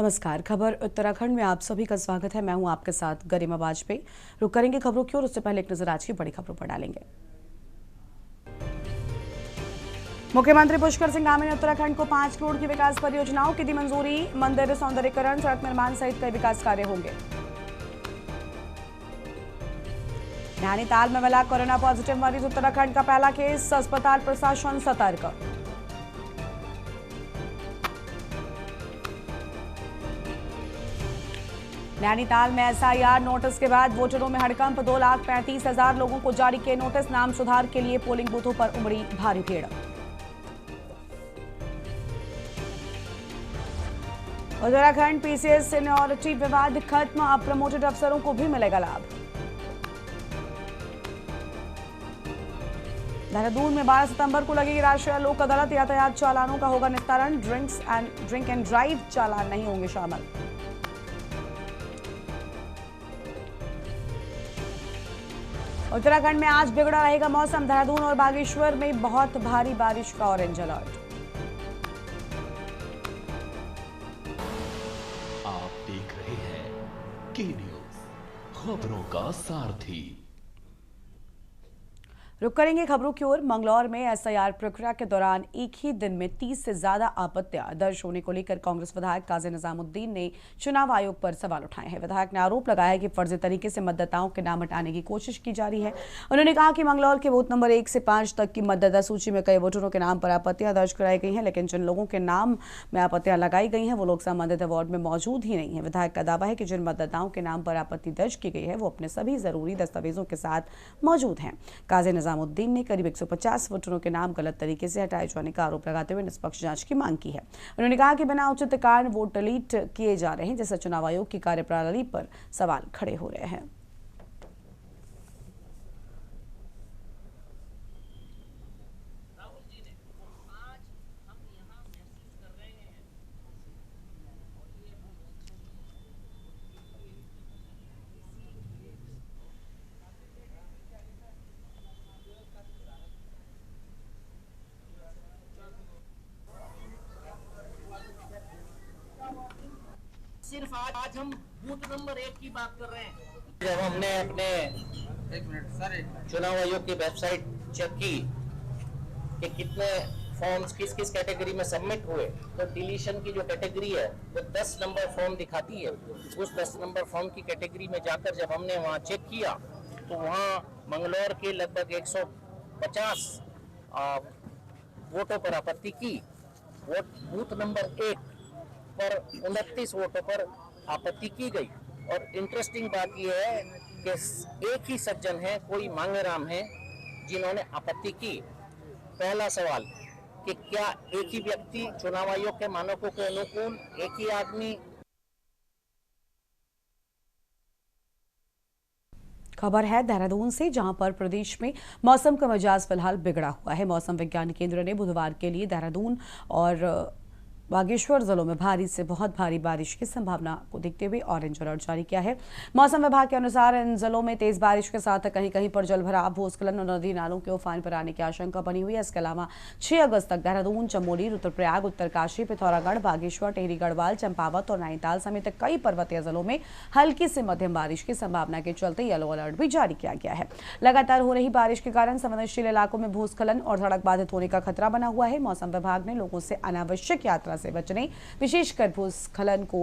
नमस्कार। खबर उत्तराखंड में आप सभी का स्वागत है। मैं हूं आपके साथ गरिमा वाजपेयी। रुक करेंगे खबरों की ओर। उससे पहले एक नजर आज की बड़ी खबरों पर डालेंगे। मुख्यमंत्री पुष्कर सिंह धामी ने उत्तराखंड को 5 करोड़ की विकास परियोजनाओं की दी मंजूरी। मंदिर सौंदर्यीकरण, सड़क निर्माण सहित कई विकास कार्य होंगे। नैनीताल में मिला कोरोना पॉजिटिव मरीज, उत्तराखंड का पहला केस, अस्पताल प्रशासन सतर्क। नैनीताल में एसआईआर नोटिस के बाद वोटरों में हड़कंप, 2,35,000 लोगों को जारी किए नोटिस। नाम सुधार के लिए पोलिंग बूथों पर उमड़ी भारी भीड़। उत्तराखंड पीसीएस सीनियरिटी विवाद खत्म, अब प्रमोटेड अफसरों को भी मिलेगा लाभ। देहरादून में 12 सितंबर को लगेगी राष्ट्रीय लोक अदालत, यातायात चालानों का होगा निस्तारण। ड्रिंक एंड ड्राइव चालान नहीं होंगे शामिल। उत्तराखंड में आज बिगड़ा रहेगा मौसम, देहरादून और बागेश्वर में बहुत भारी बारिश का ऑरेंज अलर्ट। आप देख रहे हैं के न्यूज, खबरों का सारथी। रुक करेंगे खबरों की ओर। मंगलौर में एसआईआर प्रक्रिया के दौरान एक ही दिन में 30 से ज्यादा आपत्तियां दर्ज होने को लेकर कांग्रेस विधायक काजी निजामुद्दीन ने चुनाव आयोग पर सवाल उठाए हैं। विधायक ने आरोप लगाया कि फर्जी तरीके से मतदाताओं के नाम हटाने की कोशिश की जा रही है। उन्होंने कहा कि मंगलौर के बूथ नंबर 1 से 5 तक की मतदाता सूची में कई वोटरों के नाम पर आपत्तियां दर्ज कराई गई हैं, लेकिन जिन लोगों के नाम में आपत्तियां लगाई गई हैं वो लोग संबंधित वार्ड में मौजूद ही नहीं है। विधायक का दावा है कि जिन मतदाताओं के नाम पर आपत्ति दर्ज की गई है वो अपने सभी जरूरी दस्तावेजों के साथ मौजूद हैं। काजी निजामुद्दीन ने करीब 150 वोटरों के नाम गलत तरीके से हटाए जाने का आरोप लगाते हुए निष्पक्ष जांच की मांग की है। उन्होंने कहा कि बिना उचित कारण वोट डिलीट किए जा रहे हैं, जिससे चुनाव आयोग की कार्यप्रणाली पर सवाल खड़े हो रहे हैं। सिर्फ आज हम बूथ नंबर 1 की बात कर रहे हैं। जब हमने अपने चुनाव आयोग की वेबसाइट चेक की कि कितने फॉर्म्स किस किस कैटेगरी में सबमिट हुए, तो डिलीशन की जो कैटेगरी है वो 10 नंबर फॉर्म दिखाती है। उस 10 नंबर फॉर्म की कैटेगरी में जाकर जब हमने वहाँ चेक किया तो वहाँ मंगलौर के लगभग 150 वोटों पर आपत्ति की। बूथ नंबर 1 पर 29 वोटों पर आपत्ति की गई। और इंटरेस्टिंग बात यह है कि एक ही सज्जन है, कोई मांगेराम है, जिन्होंने आपत्ति की। पहला सवाल कि क्या एक ही व्यक्ति चुनाव आयोग के मानकों के अनुकूल एक ही आदमी। खबर है देहरादून से, जहां पर प्रदेश में मौसम का मिजाज फिलहाल बिगड़ा हुआ है। मौसम विज्ञान केंद्र ने बुधवार के लिए देहरादून और बागेश्वर जिलों में भारी से बहुत भारी बारिश की संभावना को देखते हुए ऑरेंज अलर्ट जारी किया है। मौसम विभाग के अनुसार इन जिलों में तेज बारिश के साथ कहीं कहीं पर जलभराव, भूस्खलन और नदी नालों के उफान पर आने की आशंका बनी हुई है। इसके अलावा 6 अगस्त तक देहरादून, चमोली, रुद्रप्रयाग, उत्तरकाशी, पिथौरागढ़, बागेश्वर, टिहरी गढ़वाल, चंपावत और नैनीताल समेत कई पर्वतीय जिलों में हल्की से मध्यम बारिश की संभावना के चलते येलो अलर्ट भी जारी किया गया है। लगातार हो रही बारिश के कारण संवेदनशील इलाकों में भूस्खलन और सड़क बाधित होने का खतरा बना हुआ है। मौसम विभाग ने लोगों से अनावश्यक यात्रा से बचने, विशेषकर भूस्खलन को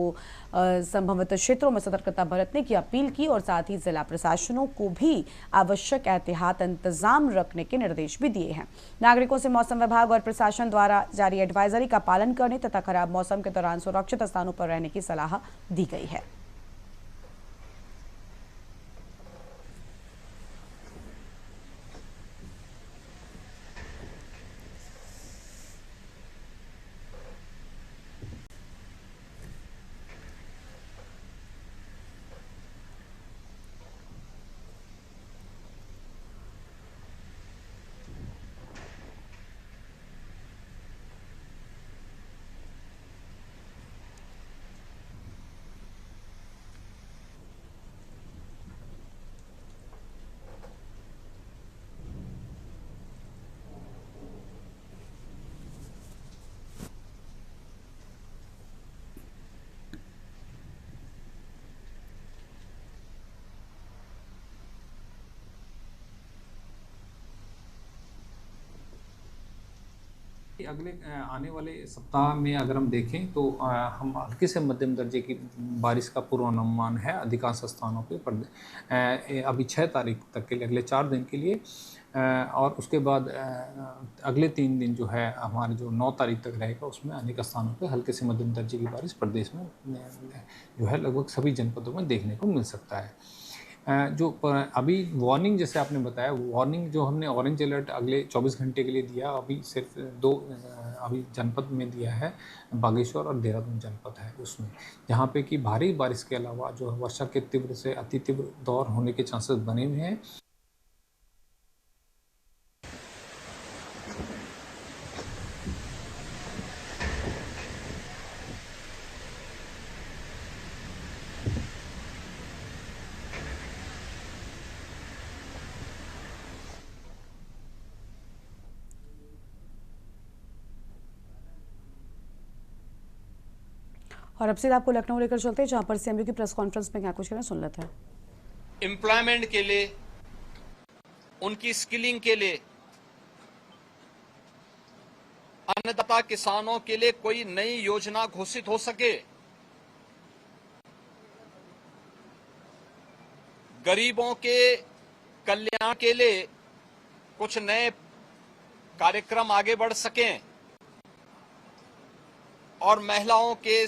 संभावित क्षेत्रों में सतर्कता बरतने की अपील की और साथ ही जिला प्रशासनों को भी आवश्यक एहतियात इंतजाम रखने के निर्देश भी दिए हैं। नागरिकों से मौसम विभाग और प्रशासन द्वारा जारी एडवाइजरी का पालन करने तथा खराब मौसम के दौरान सुरक्षित स्थानों पर रहने की सलाह दी गई है। अगले आने वाले सप्ताह में अगर हम देखें तो हम हल्के से मध्यम दर्जे की बारिश का पूर्वानुमान है अधिकांश स्थानों पे अभी 6 तारीख तक के लिए, अगले 4 दिन के लिए। और उसके बाद अगले 3 दिन जो है हमारे जो 9 तारीख तक रहेगा, उसमें अनेक स्थानों पे हल्के से मध्यम दर्जे की बारिश प्रदेश में जो है लगभग सभी जनपदों में देखने को मिल सकता है। जो अभी वार्निंग जैसे आपने बताया, वार्निंग जो हमने ऑरेंज अलर्ट अगले 24 घंटे के लिए दिया, अभी सिर्फ 2 अभी जनपद में दिया है, बागेश्वर और देहरादून जनपद है उसमें, जहाँ पे कि भारी बारिश के अलावा जो वर्षा के तीव्र से अति तीव्र दौर होने के चांसेस बने हुए हैं। और अब से आपको लखनऊ लेकर चलते हैं, जहां पर सीएमयू की प्रेस कॉन्फ्रेंस में क्या कुछ कहना, सुन लेते हैं। एम्प्लॉयमेंट के लिए, उनकी स्किलिंग के लिए, अन्नदाता किसानों के लिए कोई नई योजना घोषित हो सके, गरीबों के कल्याण के लिए कुछ नए कार्यक्रम आगे बढ़ सकें और महिलाओं के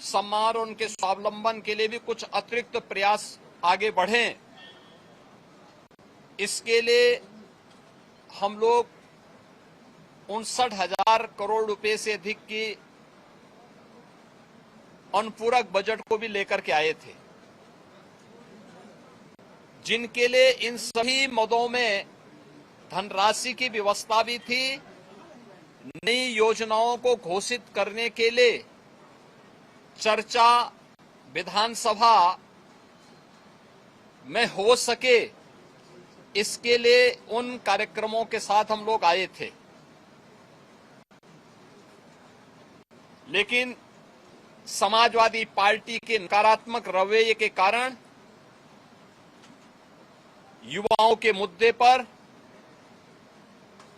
सम्मान और उनके स्वावलंबन के लिए भी कुछ अतिरिक्त प्रयास आगे बढ़ें, इसके लिए हम लोग 59,000 करोड़ रुपए से अधिक की अनुपूरक बजट को भी लेकर के आए थे, जिनके लिए इन सभी मदों में धनराशि की व्यवस्था भी थी। नई योजनाओं को घोषित करने के लिए चर्चा विधानसभा में हो सके, इसके लिए उन कार्यक्रमों के साथ हम लोग आए थे। लेकिन समाजवादी पार्टी के नकारात्मक रवैये के कारण युवाओं के मुद्दे पर,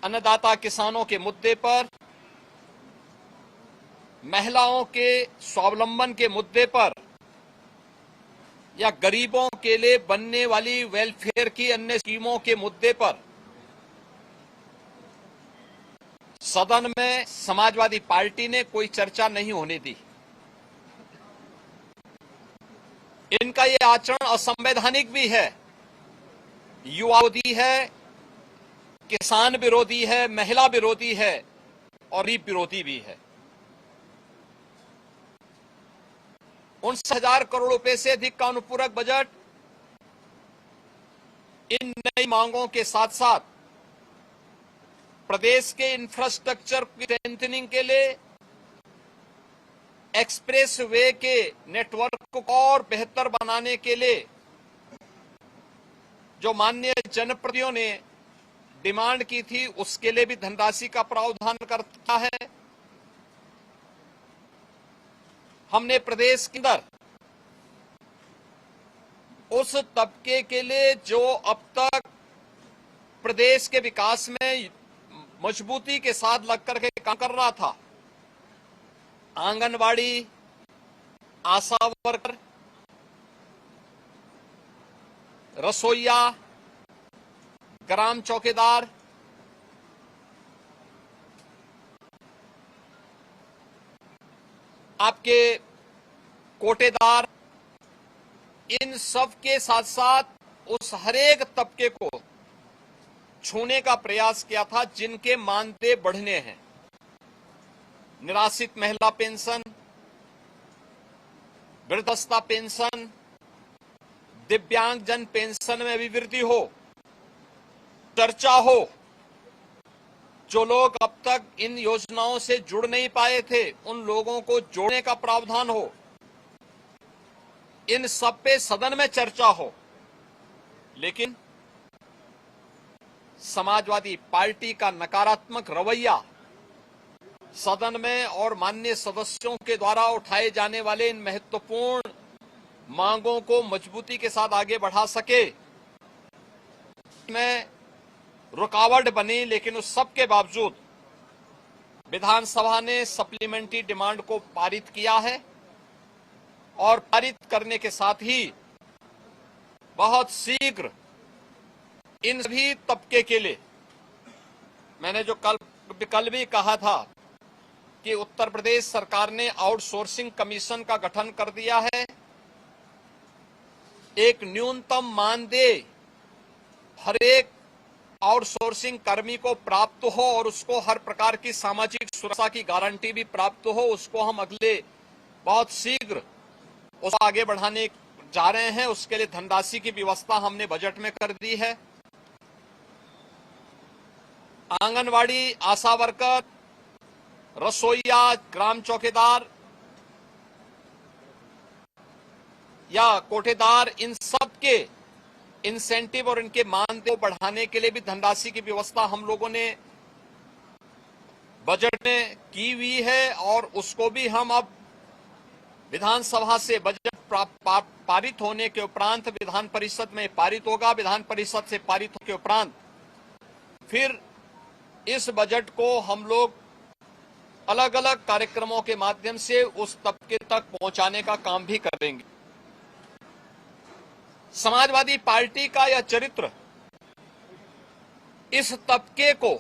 अन्नदाता किसानों के मुद्दे पर, महिलाओं के स्वावलंबन के मुद्दे पर या गरीबों के लिए बनने वाली वेलफेयर की अन्य स्कीमों के मुद्दे पर सदन में समाजवादी पार्टी ने कोई चर्चा नहीं होने दी। इनका ये आचरण असंवैधानिक भी है, युवा विरोधी है, किसान विरोधी है, महिला विरोधी है और गरीब विरोधी भी है। 59,000 करोड़ रुपए से अधिक का अनुपूरक बजट इन नई मांगों के साथ साथ प्रदेश के इंफ्रास्ट्रक्चर की स्ट्रेंथनिंग के लिए, एक्सप्रेस वे के नेटवर्क को और बेहतर बनाने के लिए जो माननीय जनप्रतिनिधियों ने डिमांड की थी, उसके लिए भी धनराशि का प्रावधान करता है। हमने प्रदेश के अंदर उस तबके के लिए जो अब तक प्रदेश के विकास में मजबूती के साथ लगकर के काम कर रहा था, आंगनवाड़ी, आशा वर्कर, रसोइया, ग्राम चौकीदार, आपके कोटेदार, इन सब के साथ साथ उस हरेक तबके को छूने का प्रयास किया था जिनके मानदेय बढ़ने हैं। निराश्रित महिला पेंशन, वृद्धावस्था पेंशन, दिव्यांगजन पेंशन में भी वृद्धि हो, चर्चा हो। जो लोग अब तक इन योजनाओं से जुड़ नहीं पाए थे, उन लोगों को जोड़ने का प्रावधान हो। इन सब पे सदन में चर्चा हो। लेकिन समाजवादी पार्टी का नकारात्मक रवैया सदन में और माननीय सदस्यों के द्वारा उठाए जाने वाले इन महत्वपूर्ण मांगों को मजबूती के साथ आगे बढ़ा सके, में रुकावट बनी। लेकिन उस सब के बावजूद विधानसभा ने सप्लीमेंट्री डिमांड को पारित किया है और पारित करने के साथ ही बहुत शीघ्र इन सभी तबके के लिए, मैंने जो कल भी कहा था कि उत्तर प्रदेश सरकार ने आउटसोर्सिंग कमीशन का गठन कर दिया है। एक न्यूनतम मानदेय हर एक आउटसोर्सिंग कर्मी को प्राप्त हो और उसको हर प्रकार की सामाजिक सुरक्षा की गारंटी भी प्राप्त हो, उसको हम अगले बहुत शीघ्र उसको आगे बढ़ाने जा रहे हैं। उसके लिए धनराशि की व्यवस्था हमने बजट में कर दी है। आंगनवाड़ी, आशा वर्कर, रसोईया, ग्राम चौकीदार या कोठेदार, इन सब के इंसेंटिव और इनके मानदेय को बढ़ाने के लिए भी धनराशि की व्यवस्था हम लोगों ने बजट में की हुई है और उसको भी हम अब विधानसभा से बजट पारित होने के उपरांत विधान परिषद में पारित होगा। विधान परिषद से पारित होने के उपरांत फिर इस बजट को हम लोग अलग अलग कार्यक्रमों के माध्यम से उस तबके तक पहुंचाने का काम भी करेंगे। समाजवादी पार्टी का यह चरित्र इस तबके को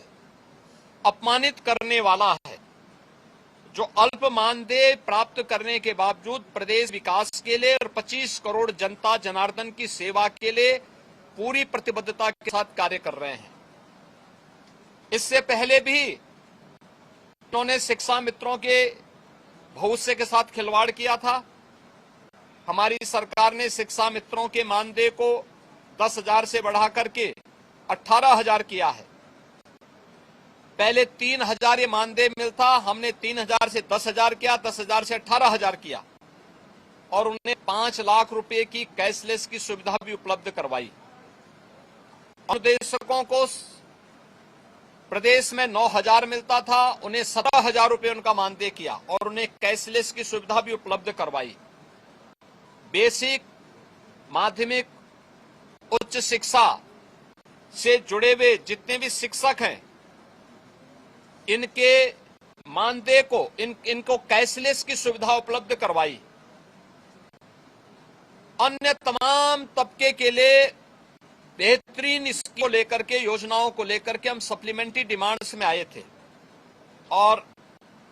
अपमानित करने वाला है, जो अल्प मानदेय प्राप्त करने के बावजूद प्रदेश विकास के लिए और 25 करोड़ जनता जनार्दन की सेवा के लिए पूरी प्रतिबद्धता के साथ कार्य कर रहे हैं। इससे पहले भी उन्होंने शिक्षा मित्रों के भविष्य के साथ खिलवाड़ किया था। हमारी सरकार ने शिक्षा मित्रों के मानदेय को 10,000 से बढ़ा करके 18,000 किया है। पहले 3,000 ये मानदेय मिलता, हमने 3,000 से 10,000 किया, 10,000 से 18,000 किया और उन्हें 5 लाख रुपए की कैशलेस की सुविधा भी उपलब्ध करवाई। अनुदेशकों को प्रदेश में 9,000 मिलता था, उन्हें 17,000 रुपए उनका मानदेय किया और उन्हें कैशलेस की सुविधा भी उपलब्ध करवाई। बेसिक, माध्यमिक, उच्च शिक्षा से जुड़े हुए जितने भी शिक्षक हैं, इनके मानदेय को इनको कैशलेस की सुविधा उपलब्ध करवाई। अन्य तमाम तबके के लिए बेहतरीन इसको लेकर के, योजनाओं को लेकर के हम सप्लीमेंट्री डिमांड्स में आए थे और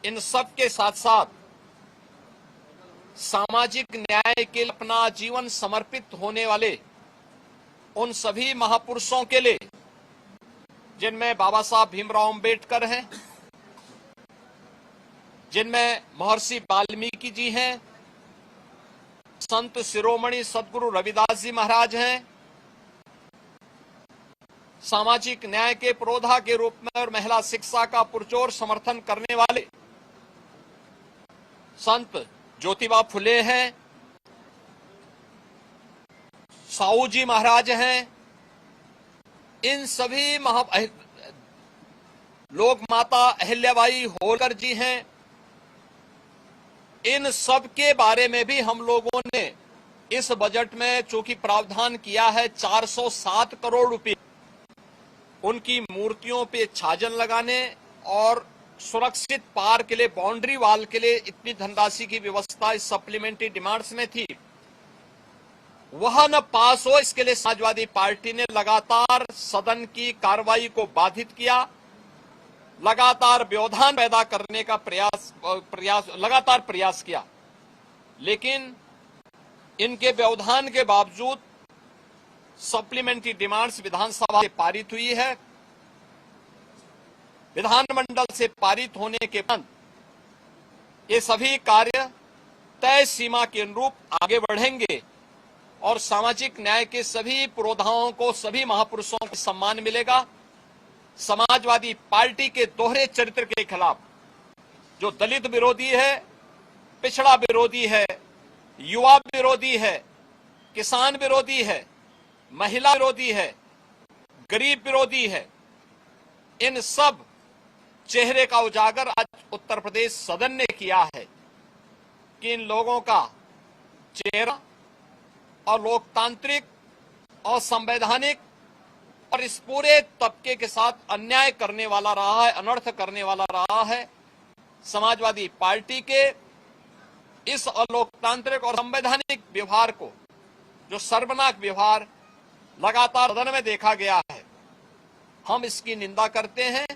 इन सब के साथ साथ सामाजिक न्याय के लिए अपना जीवन समर्पित होने वाले उन सभी महापुरुषों के लिए, जिनमें बाबा साहब भीमराव अंबेडकर हैं, जिनमें महर्षि वाल्मीकि जी हैं, संत शिरोमणि सदगुरु रविदास जी महाराज हैं, सामाजिक न्याय के पुरोधा के रूप में और महिला शिक्षा का पुरजोर समर्थन करने वाले संत ज्योतिबा फुले हैं, साहू जी महाराज हैं। इन सभी लोक माता अहिल्याबाई होलकर जी हैं। इन सब के बारे में भी हम लोगों ने इस बजट में चूंकि प्रावधान किया है 407 करोड़ रुपए उनकी मूर्तियों पे छाजन लगाने और सुरक्षित पार के लिए, बाउंड्री वाल के लिए इतनी धनराशि की व्यवस्था इस सप्लीमेंट्री डिमांड्स में थी, वह न पास हो, इसके लिए समाजवादी पार्टी ने लगातार सदन की कार्रवाई को बाधित किया, लगातार व्यवधान पैदा करने का लगातार प्रयास किया। लेकिन इनके व्यवधान के बावजूद सप्लीमेंट्री डिमांड्स विधानसभा से पारित हुई है। विधानमंडल से पारित होने के बाद ये सभी कार्य तय सीमा के अनुरूप आगे बढ़ेंगे और सामाजिक न्याय के सभी पुरोधाओं को, सभी महापुरुषों को सम्मान मिलेगा। समाजवादी पार्टी के दोहरे चरित्र के खिलाफ, जो दलित विरोधी है, पिछड़ा विरोधी है, युवा विरोधी है, किसान विरोधी है, महिला विरोधी है, गरीब विरोधी है, इन सब चेहरे का उजागर आज उत्तर प्रदेश सदन ने किया है कि इन लोगों का चेहरा और लोकतांत्रिक और संवैधानिक और इस पूरे तबके के साथ अन्याय करने वाला रहा है, अनर्थ करने वाला रहा है। समाजवादी पार्टी के इस अलोकतांत्रिक और संवैधानिक व्यवहार को, जो सर्वनाक व्यवहार लगातार सदन में देखा गया है, हम इसकी निंदा करते हैं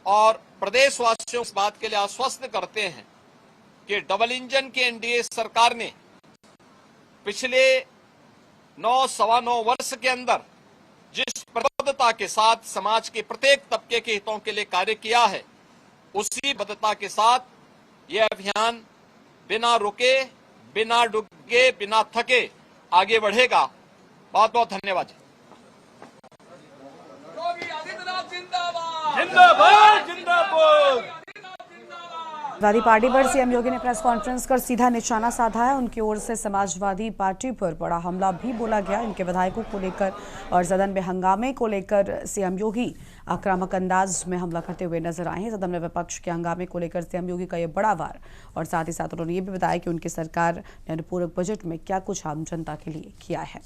और प्रदेशवासियों को इस बात के लिए आश्वस्त करते हैं कि डबल इंजन की एनडीए सरकार ने पिछले 9-9.25 वर्ष के अंदर जिस प्रतिबद्धता के साथ समाज के प्रत्येक तबके के हितों के लिए कार्य किया है, उसी बद्धता के साथ यह अभियान बिना रुके, बिना डूबे, बिना थके आगे बढ़ेगा। बहुत बहुत धन्यवाद। योगी आदित्यनाथ जिंदाबाद, जिंदाबाद, जिंदाबाद। समाजवादी पार्टी पर सीएम योगी ने प्रेस कॉन्फ्रेंस कर सीधा निशाना साधा है। उनकी ओर से समाजवादी पार्टी पर बड़ा हमला भी बोला गया। इनके विधायकों को लेकर और सदन में हंगामे को लेकर सीएम योगी आक्रामक अंदाज में हमला करते हुए नजर आए हैं। सदन में विपक्ष के हंगामे को लेकर सीएम योगी का यह बड़ा वार, और साथ ही साथ उन्होंने ये भी बताया कि उनकी सरकार ने अनुपूरक बजट में क्या कुछ आम जनता के लिए किया है।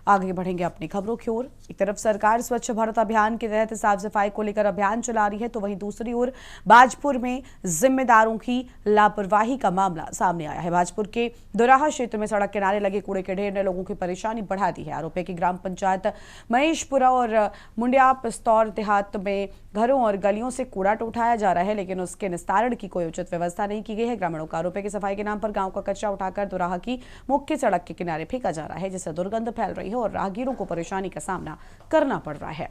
आगे बढ़ेंगे अपनी खबरों की ओर। एक तरफ सरकार स्वच्छ भारत अभियान के तहत साफ सफाई को लेकर अभियान चला रही है, तो वहीं दूसरी ओर बाजपुर में जिम्मेदारों की लापरवाही का मामला सामने आया है। बाजपुर के दोराहा क्षेत्र में सड़क किनारे लगे कूड़े के ढेर ने लोगों की परेशानी बढ़ा दी है। आरोप है कि ग्राम पंचायत महेशपुरा और मुंडिया पिस्तौर देहात में घरों और गलियों से कूड़ा उठाया जा रहा है, लेकिन उसके निस्तारण की कोई उचित व्यवस्था नहीं की गई है। ग्रामीणों का आरोप है कि सफाई के नाम पर गांव का कचरा उठाकर दोराहा की मुख्य सड़क के किनारे फेंका जा रहा है, जिससे दुर्गंध फैल रही है और राहगीरों को परेशानी का सामना करना पड़ रहा है।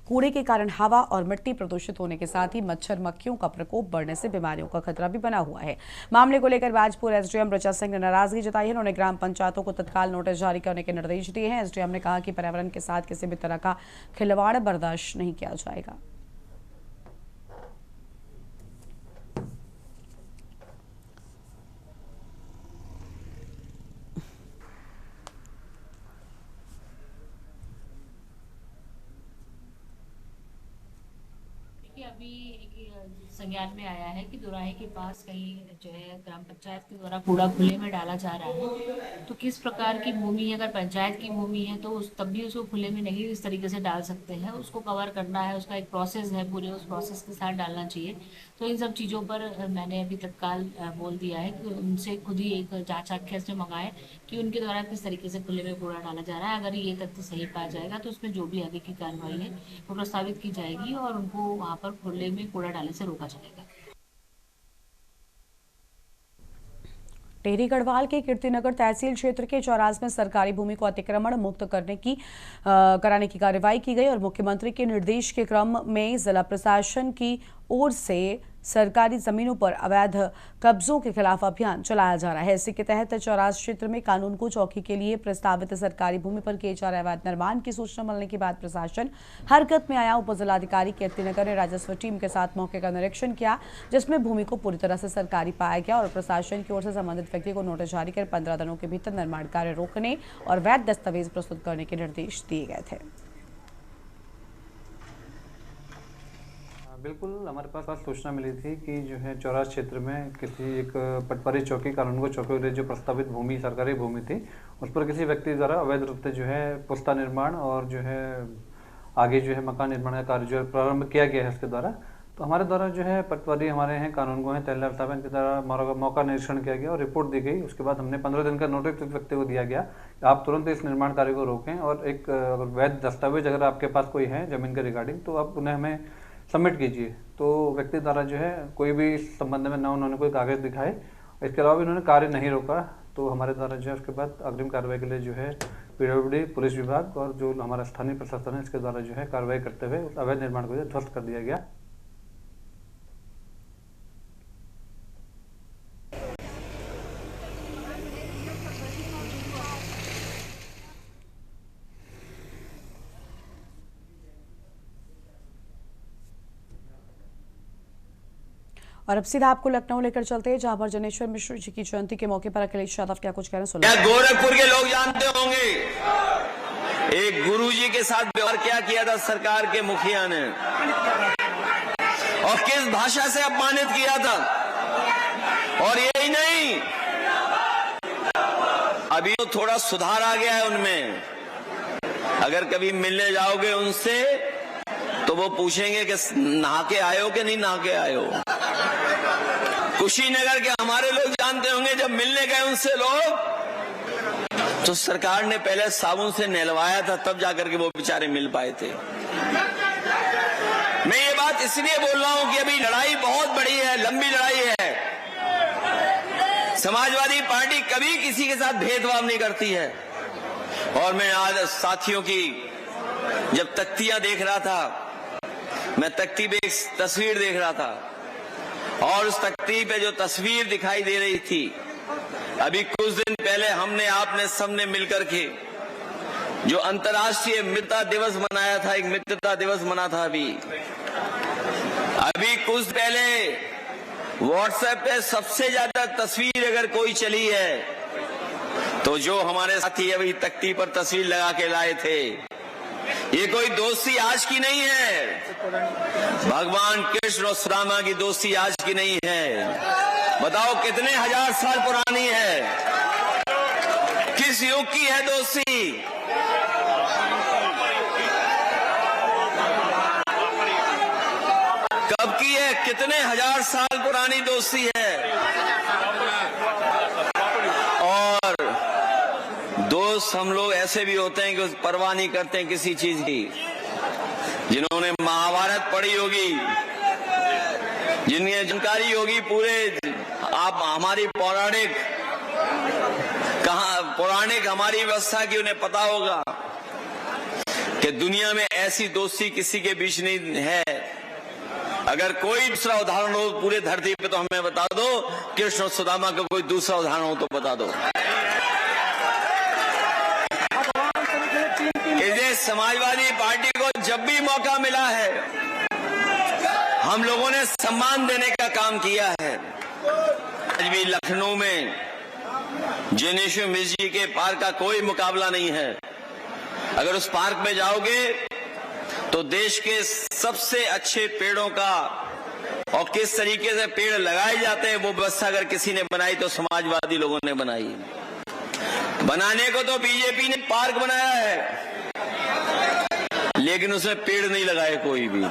कूड़े के कारण हवा और मिट्टी प्रदूषित होने के साथ ही मच्छर मक्खियों का प्रकोप बढ़ने से बीमारियों का खतरा भी बना हुआ है। मामले को लेकर बाजपुर एसडीएम ऋचा सिंह ने नाराजगी जताई है। उन्होंने ग्राम पंचायतों को तत्काल नोटिस जारी करने के निर्देश दिए हैं। एसडीएम ने कहा कि पर्यावरण के साथ किसी भी तरह का खिलवाड़ बर्दाश्त नहीं किया जाएगा। अभी संज्ञान में आया है कि दोराहे के पास कहीं जो है ग्राम पंचायत के द्वारा कूड़ा खुले में डाला जा रहा है। तो किस प्रकार की भूमि है, अगर पंचायत की भूमि है तो तब भी उसको खुले में नहीं इस तरीके से डाल सकते हैं। उसको कवर करना है, उसका एक प्रोसेस है, पूरे उस प्रोसेस के साथ डालना चाहिए। तो इन सब चीज़ों पर मैंने अभी तत्काल बोल दिया है कि उनसे खुद ही एक जाँच आख्या मंगाए कि उनके द्वारा किस तरीके से खुले में कूड़ा डाला जा रहा है। अगर ये तथ्य सही पाया जाएगा तो उसमें जो भी आगे की कार्रवाई है वो प्रस्तावित की जाएगी और उनको वहाँ पर खुले में कूड़ा डालने से रोका जाएगा। टेहरी गढ़वाल के कीर्तिनगर तहसील क्षेत्र के चौरास में सरकारी भूमि को अतिक्रमण मुक्त कराने की कार्रवाई की गई और मुख्यमंत्री के निर्देश के क्रम में जिला प्रशासन की ओर से सरकारी जमीनों पर अवैध कब्जों के खिलाफ अभियान चलाया जा रहा है। इसी के तहत चौरास क्षेत्र में कानून को चौकी के लिए प्रस्तावित सरकारी भूमि पर किए जा रहे अवैध निर्माण की सूचना मिलने के बाद प्रशासन हरकत में आया। उपजिलाधिकारी कीर्तिनगर ने राजस्व टीम के साथ मौके का निरीक्षण किया, जिसमें भूमि को पूरी तरह से सरकारी पाया गया और प्रशासन की ओर से संबंधित व्यक्ति को नोटिस जारी कर 15 दिनों के भीतर निर्माण कार्य रोकने और वैध दस्तावेज प्रस्तुत करने के निर्देश दिए गए थे। बिल्कुल, हमारे पास सूचना मिली थी कि जो है चौरास क्षेत्र में किसी एक पटवारी चौकी कानून को चौकी के लिए जो प्रस्तावित भूमि सरकारी भूमि थी, उस पर किसी व्यक्ति द्वारा अवैध रूप से जो है पुख्ता निर्माण और जो है आगे जो है मकान निर्माण का कार्य जो है प्रारंभ किया गया है उसके द्वारा। तो हमारे द्वारा जो है पटवारी हमारे हैं कानून को हैं तहसीलदार साहब, इनके द्वारा मौका निरीक्षण किया गया और रिपोर्ट दी गई। उसके बाद हमने 15 दिन का नोटिस उस व्यक्ति को दिया गया, आप तुरंत इस निर्माण कार्य को रोकें और एक वैध दस्तावेज अगर आपके पास कोई है जमीन के रिगार्डिंग तो आप उन्हें हमें सबमिट कीजिए। तो व्यक्ति द्वारा जो है कोई भी इस संबंध में ना उन्होंने कोई कागज दिखाए, इसके अलावा भी उन्होंने कार्य नहीं रोका। तो हमारे द्वारा जो है उसके बाद अग्रिम कार्रवाई के लिए जो है पीडब्ल्यूडी, पुलिस विभाग और जो हमारा स्थानीय प्रशासन है इसके द्वारा जो है कार्रवाई करते हुए उस अवैध निर्माण को ध्वस्त कर दिया गया। और अब सीधा आपको लखनऊ लेकर चलते हैं, जहां पर जनेश्वर मिश्र जी की जयंती के मौके पर अखिलेश यादव क्या कुछ कह रहे हैं सुनिए। गोरखपुर के लोग जानते होंगे एक गुरुजी के साथ व्यवहार क्या किया था सरकार के मुखिया ने और किस भाषा से अपमानित किया था। और यही नहीं, अभी तो थोड़ा सुधार आ गया है उनमें। अगर कभी मिलने जाओगे उनसे तो वो पूछेंगे कि नहा के आए हो कि नहीं नहा के आए हो। कुशीनगर के हमारे लोग जानते होंगे, जब मिलने गए उनसे लोग, तो सरकार ने पहले साबुन से नहलवाया था, तब जाकर के वो बेचारे मिल पाए थे। मैं ये बात इसलिए बोल रहा हूं कि अभी लड़ाई बहुत बड़ी है, लंबी लड़ाई है। समाजवादी पार्टी कभी किसी के साथ भेदभाव नहीं करती है। और मैं आज साथियों की जब तख्तियां देख रहा था, मैं तख्ती पे एक तस्वीर देख रहा था, और उस तख्ती पे जो तस्वीर दिखाई दे रही थी, अभी कुछ दिन पहले हमने आपने सबने मिलकर के जो अंतर्राष्ट्रीय मित्रता दिवस मनाया था, एक मित्रता दिवस मना था। अभी कुछ पहले व्हाट्सएप पे सबसे ज्यादा तस्वीर अगर कोई चली है तो जो हमारे साथी अभी तख्ती पर तस्वीर लगा के लाए थे, ये कोई दोस्ती आज की नहीं है। भगवान कृष्ण और सुदामा की दोस्ती आज की नहीं है। बताओ कितने हजार साल पुरानी है, किस युग की है दोस्ती? कब की है? कितने हजार साल पुरानी दोस्ती है। और दोस्त हम लोग ऐसे भी होते हैं कि परवाह नहीं करते हैं किसी चीज की। जिन्होंने महाभारत पढ़ी होगी, जिन्हें जानकारी होगी पूरे, आप हमारी पौराणिक हमारी व्यवस्था की, उन्हें पता होगा कि दुनिया में ऐसी दोस्ती किसी के बीच नहीं है। अगर कोई दूसरा उदाहरण हो पूरे धरती पे तो हमें बता दो, कृष्ण और सुदामा का कोई दूसरा उदाहरण हो तो बता दो। इसे समाजवादी पार्टी को जब भी मौका मिला है, हम लोगों ने सम्मान देने का काम किया है। आज भी लखनऊ में जिनेश्वर मिश्र जी के पार्क का कोई मुकाबला नहीं है। अगर उस पार्क में जाओगे तो देश के सबसे अच्छे पेड़ों का और किस तरीके से पेड़ लगाए जाते हैं वो व्यवस्था अगर किसी ने बनाई तो समाजवादी लोगों ने बनाई। बनाने को तो बीजेपी ने पार्क बनाया है, लेकिन उसमें पेड़ नहीं लगाए कोई भी।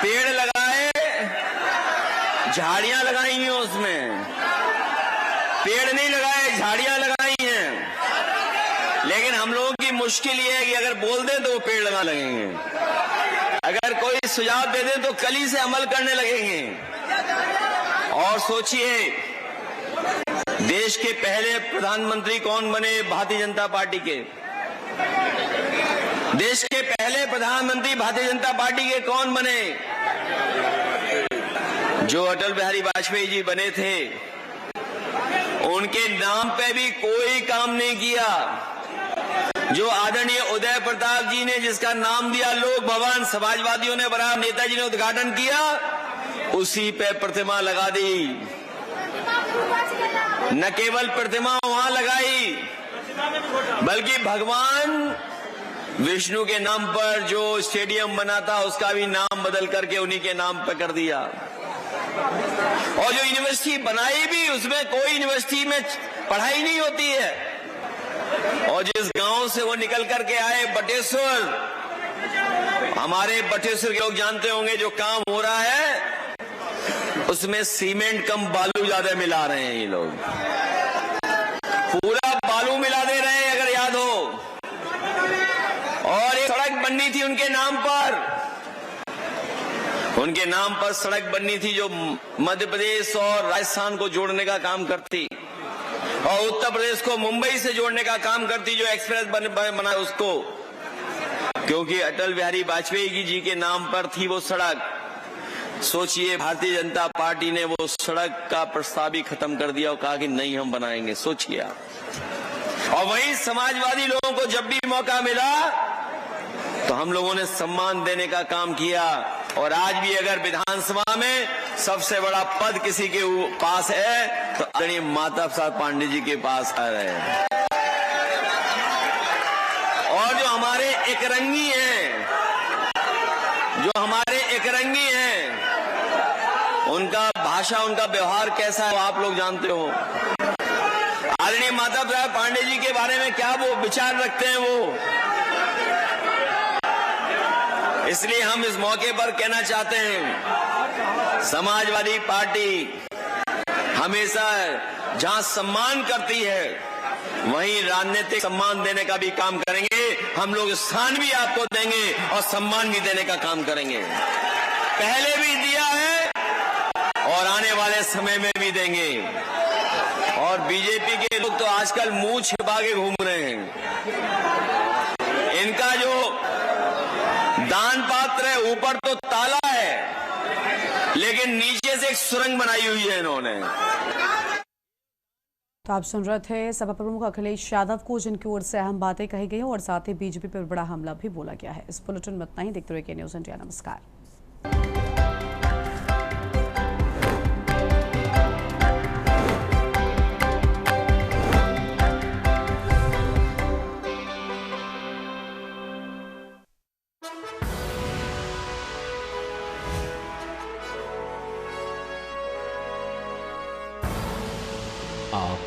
पेड़ लगाए, झाड़ियां लगाई हैं उसमें, पेड़ नहीं लगाए, झाड़ियां लगाई हैं। लेकिन हम लोगों की मुश्किल ये है कि अगर बोल दें तो वो पेड़ लगा लगेंगे, अगर कोई सुझाव दे दे तो कली से अमल करने लगेंगे। और सोचिए, देश के पहले प्रधानमंत्री कौन बने? भारतीय जनता पार्टी के। देश के पहले प्रधानमंत्री भारतीय जनता पार्टी के कौन बने? जो अटल बिहारी वाजपेयी जी बने थे, उनके नाम पे भी कोई काम नहीं किया। जो आदरणीय उदय प्रताप जी ने जिसका नाम दिया लोक भवन, समाजवादियों ने बना, नेताजी ने उद्घाटन किया, उसी पे प्रतिमा लगा दी। न केवल प्रतिमा वहां लगाई, बल्कि भगवान विष्णु के नाम पर जो स्टेडियम बना था उसका भी नाम बदल करके उन्हीं के नाम पर कर दिया। और जो यूनिवर्सिटी बनाई भी, उसमें कोई यूनिवर्सिटी में पढ़ाई नहीं होती है। और जिस गांव से वो निकल करके आए, बटेश्वर, हमारे बटेश्वर के लोग जानते होंगे जो काम हो रहा है उसमें सीमेंट कम बालू ज्यादा मिला रहे हैं। ये लोग पूरा बालू मिला दे रहे हैं, अगर याद हो। और एक सड़क बननी थी उनके नाम पर, उनके नाम पर सड़क बननी थी जो मध्य प्रदेश और राजस्थान को जोड़ने का काम करती, और उत्तर प्रदेश को मुंबई से जोड़ने का काम करती, जो एक्सप्रेस बना उसको, क्योंकि अटल बिहारी वाजपेयी जी के नाम पर थी वो सड़क। सोचिए, भारतीय जनता पार्टी ने वो सड़क का प्रस्ताव ही खत्म कर दिया और कहा कि नहीं हम बनाएंगे। सोचिए आप। और वहीं समाजवादी लोगों को जब भी मौका मिला तो हम लोगों ने सम्मान देने का काम किया। और आज भी अगर विधानसभा में सबसे बड़ा पद किसी के पास है तो आदरणीय माता प्रसाद पांडे जी के पास आ रहे हैं। और जो हमारे एकरंगी हैं, उनका भाषा, उनका व्यवहार कैसा है आप लोग जानते हो। आदरणीय माता प्रसाद पांडे जी के बारे में क्या वो विचार रखते हैं वो। इसलिए हम इस मौके पर कहना चाहते हैं, समाजवादी पार्टी हमेशा जहां सम्मान करती है वहीं राजनीतिक सम्मान देने का भी काम करेंगे। हम लोग स्थान भी आपको देंगे और सम्मान भी देने का काम करेंगे। पहले भी दिया है और आने वाले समय में भी देंगे। और बीजेपी के लोग तो आजकल मुंह छिपा के घूम रहे हैं। इनका जो दान पात्र है ऊपर तो ताला है, लेकिन नीचे से एक सुरंग बनाई हुई है इन्होंने। तो आप सुन रहे थे सपा प्रमुख अखिलेश यादव को, जिनकी ओर से अहम बातें कही गई और साथ ही बीजेपी पर बड़ा हमला भी बोला गया है। इस बुलेटिन में इतना ही। देखते रहिए के न्यूज़ इंडिया। नमस्कार।